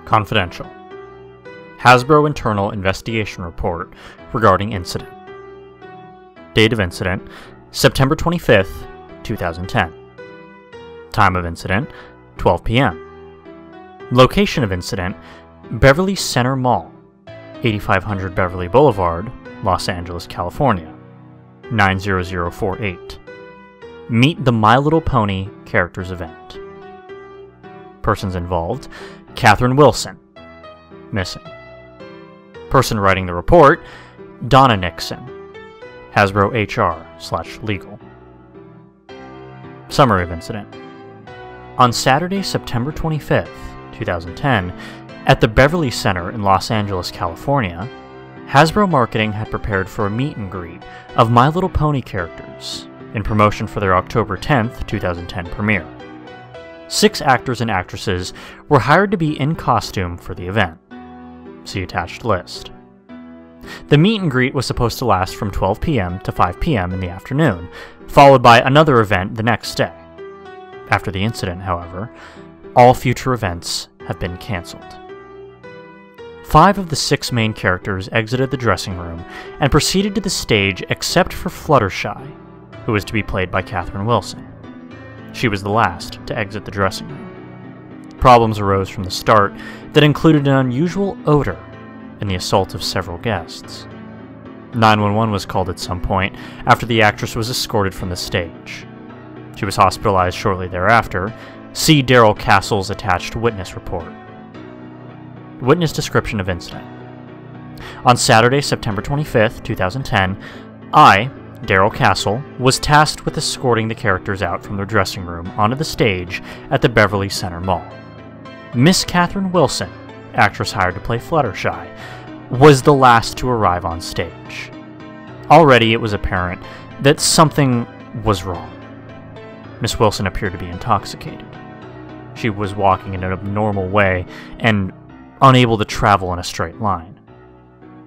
Confidential. Hasbro Internal Investigation Report regarding incident. Date of incident, September 25th, 2010. Time of incident, 12 p.m. Location of incident, Beverly Center Mall, 8500 Beverly Boulevard, Los Angeles, California, 90048. Meet the My Little Pony Characters event. Persons involved, Catherine Wilson, missing. Person writing the report, Donna Nixon, Hasbro HR/legal. Summary of incident. On Saturday, September 25th, 2010, at the Beverly Center in Los Angeles, California, Hasbro Marketing had prepared for a meet and greet of My Little Pony characters in promotion for their October 10th, 2010 premiere. 6 actors and actresses were hired to be in costume for the event. See attached list. The meet and greet was supposed to last from 12 p.m. to 5 p.m. in the afternoon, followed by another event the next day. After the incident, however, all future events have been cancelled. 5 of the 6 main characters exited the dressing room and proceeded to the stage except for Fluttershy, who was to be played by Catherine Wilson. She was the last to exit the dressing room. Problems arose from the start that included an unusual odor and the assault of several guests. 911 was called at some point after the actress was escorted from the stage. She was hospitalized shortly thereafter. See Daryl Castle's attached witness report. Witness description of incident. On Saturday, September 25th, 2010, I, Daryl Castle, was tasked with escorting the characters out from their dressing room onto the stage at the Beverly Center Mall. Miss Catherine Wilson, actress hired to play Fluttershy, was the last to arrive on stage. Already it was apparent that something was wrong. Miss Wilson appeared to be intoxicated. She was walking in an abnormal way and unable to travel in a straight line.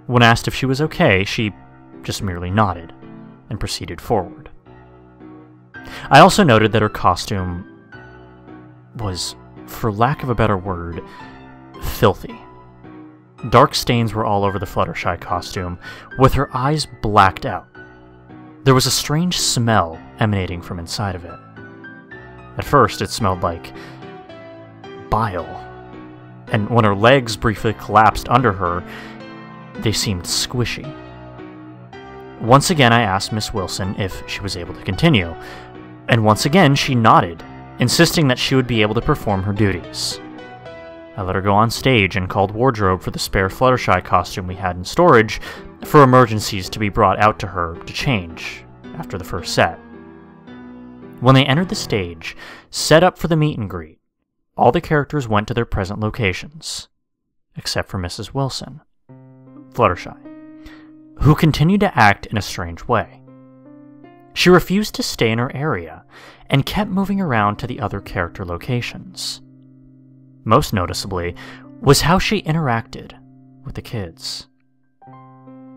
When asked if she was okay, she just merely nodded and proceeded forward. I also noted that her costume was, for lack of a better word, filthy. Dark stains were all over the Fluttershy costume, with her eyes blacked out. There was a strange smell emanating from inside of it. At first, it smelled like bile, and when her legs briefly collapsed under her, they seemed squishy. Once again, I asked Miss Wilson if she was able to continue, and once again she nodded, insisting that she would be able to perform her duties. I let her go on stage and called wardrobe for the spare Fluttershy costume we had in storage for emergencies to be brought out to her to change after the first set. When they entered the stage, set up for the meet and greet, all the characters went to their present locations, except for Mrs. Wilson, Fluttershy, who continued to act in a strange way. She refused to stay in her area and kept moving around to the other character locations. Most noticeably was how she interacted with the kids.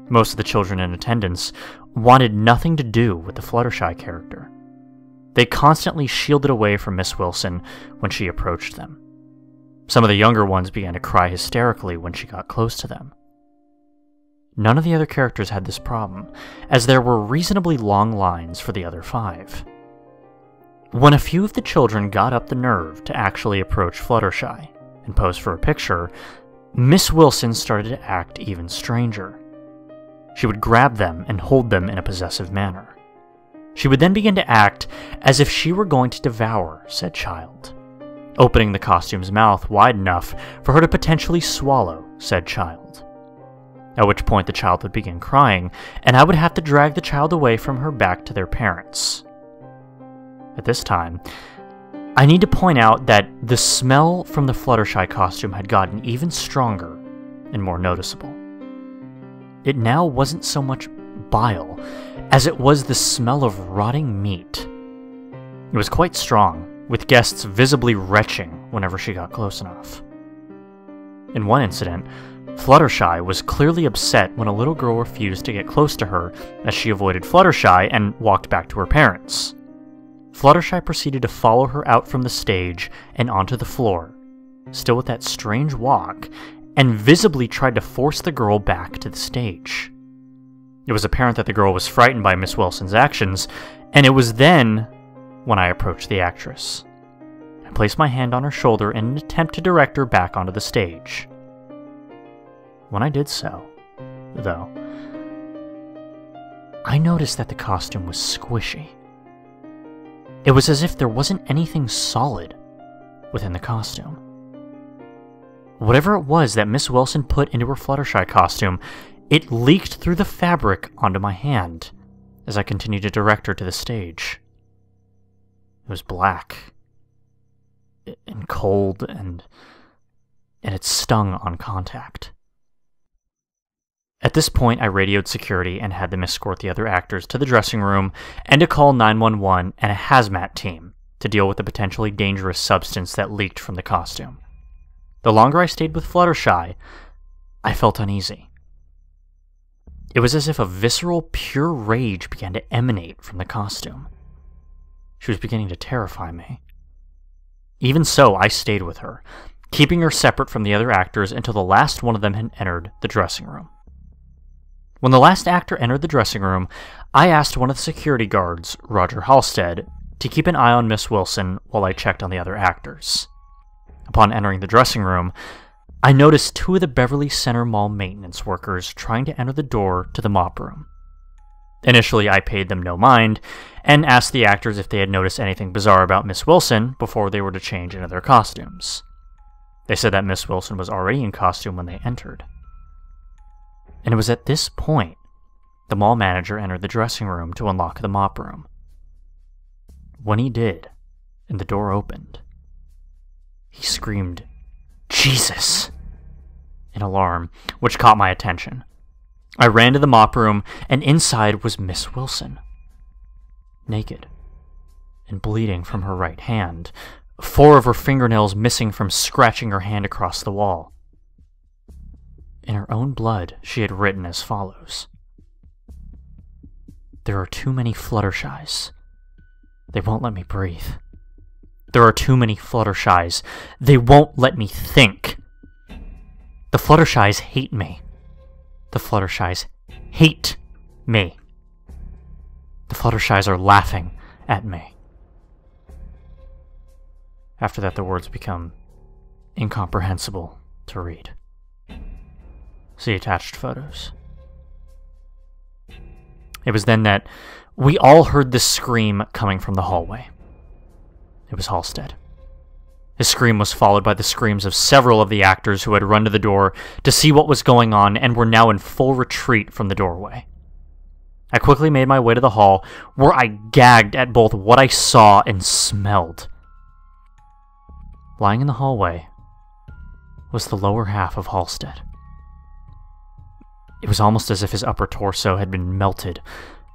Most of the children in attendance wanted nothing to do with the Fluttershy character. They constantly shielded away from Miss Wilson when she approached them. Some of the younger ones began to cry hysterically when she got close to them. None of the other characters had this problem, as there were reasonably long lines for the other 5. When a few of the children got up the nerve to actually approach Fluttershy and pose for a picture, Miss Wilson started to act even stranger. She would grab them and hold them in a possessive manner. She would then begin to act as if she were going to devour said child, opening the costume's mouth wide enough for her to potentially swallow said child. At which point the child would begin crying, and I would have to drag the child away from her back to their parents. At this time, I need to point out that the smell from the Fluttershy costume had gotten even stronger and more noticeable. It now wasn't so much bile as it was the smell of rotting meat. It was quite strong, with guests visibly retching whenever she got close enough. In one incident, Fluttershy was clearly upset when a little girl refused to get close to her as she avoided Fluttershy and walked back to her parents. Fluttershy proceeded to follow her out from the stage and onto the floor, still with that strange walk, and visibly tried to force the girl back to the stage. It was apparent that the girl was frightened by Miss Wilson's actions, and it was then when I approached the actress. I placed my hand on her shoulder in an attempt to direct her back onto the stage. When I did so, though, I noticed that the costume was squishy. It was as if there wasn't anything solid within the costume. Whatever it was that Miss Wilson put into her Fluttershy costume, it leaked through the fabric onto my hand as I continued to direct her to the stage. It was black and cold, and it stung on contact. At this point, I radioed security and had them escort the other actors to the dressing room and to call 911 and a hazmat team to deal with the potentially dangerous substance that leaked from the costume. The longer I stayed with Fluttershy, I felt uneasy. It was as if a visceral, pure rage began to emanate from the costume. She was beginning to terrify me. Even so, I stayed with her, keeping her separate from the other actors until the last one of them had entered the dressing room. When the last actor entered the dressing room, I asked one of the security guards, Roger Halstead, to keep an eye on Miss Wilson while I checked on the other actors. Upon entering the dressing room, I noticed two of the Beverly Center Mall maintenance workers trying to enter the door to the mop room. Initially, I paid them no mind, and asked the actors if they had noticed anything bizarre about Miss Wilson before they were to change into their costumes. They said that Miss Wilson was already in costume when they entered. And it was at this point the mall manager entered the dressing room to unlock the mop room. When he did, and the door opened, he screamed, "Jesus!" in alarm, which caught my attention. I ran to the mop room, and inside was Miss Wilson, naked and bleeding from her right hand, 4 of her fingernails missing from scratching her hand across the wall. In her own blood, she had written as follows: "There are too many Fluttershies. They won't let me breathe. There are too many Fluttershies. They won't let me think. The Fluttershies hate me. The Fluttershies hate me. The Fluttershies are laughing at me." After that, the words become incomprehensible to read. See attached photos. It was then that we all heard this scream coming from the hallway. It was Halstead. His scream was followed by the screams of several of the actors who had run to the door to see what was going on and were now in full retreat from the doorway. I quickly made my way to the hall, where I gagged at both what I saw and smelled. Lying in the hallway was the lower half of Halstead. It was almost as if his upper torso had been melted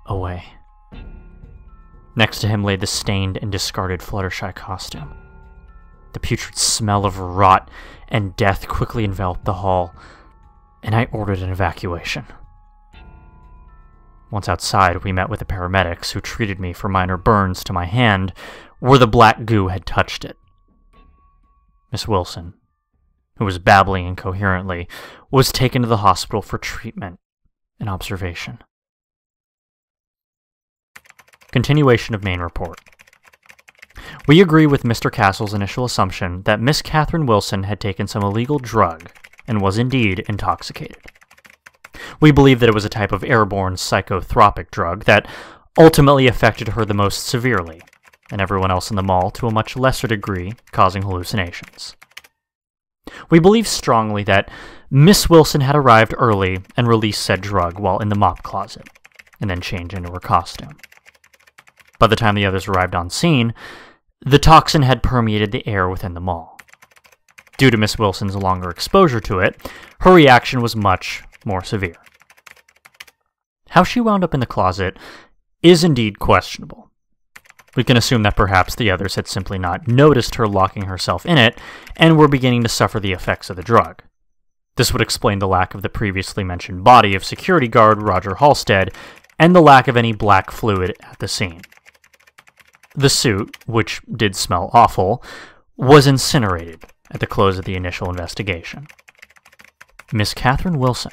away. Next to him lay the stained and discarded Fluttershy costume. The putrid smell of rot and death quickly enveloped the hall, and I ordered an evacuation. Once outside, we met with the paramedics, who treated me for minor burns to my hand where the black goo had touched it. Miss Wilson, who was babbling incoherently, was taken to the hospital for treatment and observation. Continuation of main report. We agree with Mr. Castle's initial assumption that Miss Catherine Wilson had taken some illegal drug and was indeed intoxicated. We believe that it was a type of airborne psychotropic drug that ultimately affected her the most severely, and everyone else in the mall to a much lesser degree, causing hallucinations. We believe strongly that Miss Wilson had arrived early and released said drug while in the mop closet, and then changed into her costume. By the time the others arrived on scene, the toxin had permeated the air within the mall. Due to Miss Wilson's longer exposure to it, her reaction was much more severe. How she wound up in the closet is indeed questionable. We can assume that perhaps the others had simply not noticed her locking herself in it and were beginning to suffer the effects of the drug. This would explain the lack of the previously mentioned body of security guard Roger Halstead and the lack of any black fluid at the scene. The suit, which did smell awful, was incinerated at the close of the initial investigation. Miss Catherine Wilson,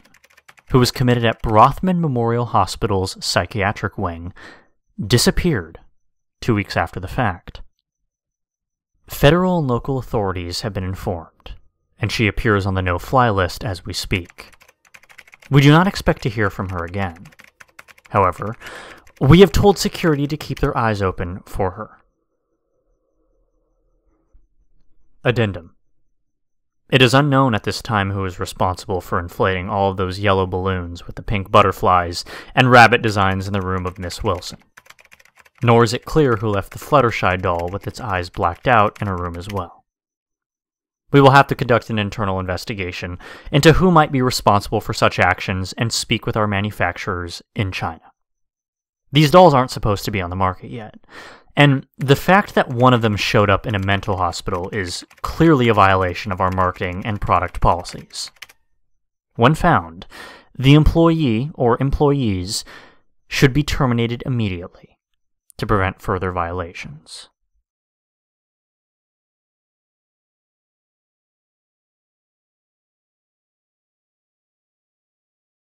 who was committed at Brothman Memorial Hospital's psychiatric wing, disappeared 2 weeks after the fact. Federal and local authorities have been informed, and she appears on the no-fly list as we speak. We do not expect to hear from her again. However, we have told security to keep their eyes open for her. Addendum. It is unknown at this time who is responsible for inflating all of those yellow balloons with the pink butterflies and rabbit designs in the room of Miss Wilson. Nor is it clear who left the Fluttershy doll with its eyes blacked out in a room as well. We will have to conduct an internal investigation into who might be responsible for such actions and speak with our manufacturers in China. These dolls aren't supposed to be on the market yet, and the fact that one of them showed up in a mental hospital is clearly a violation of our marketing and product policies. When found, the employee or employees should be terminated immediately to prevent further violations.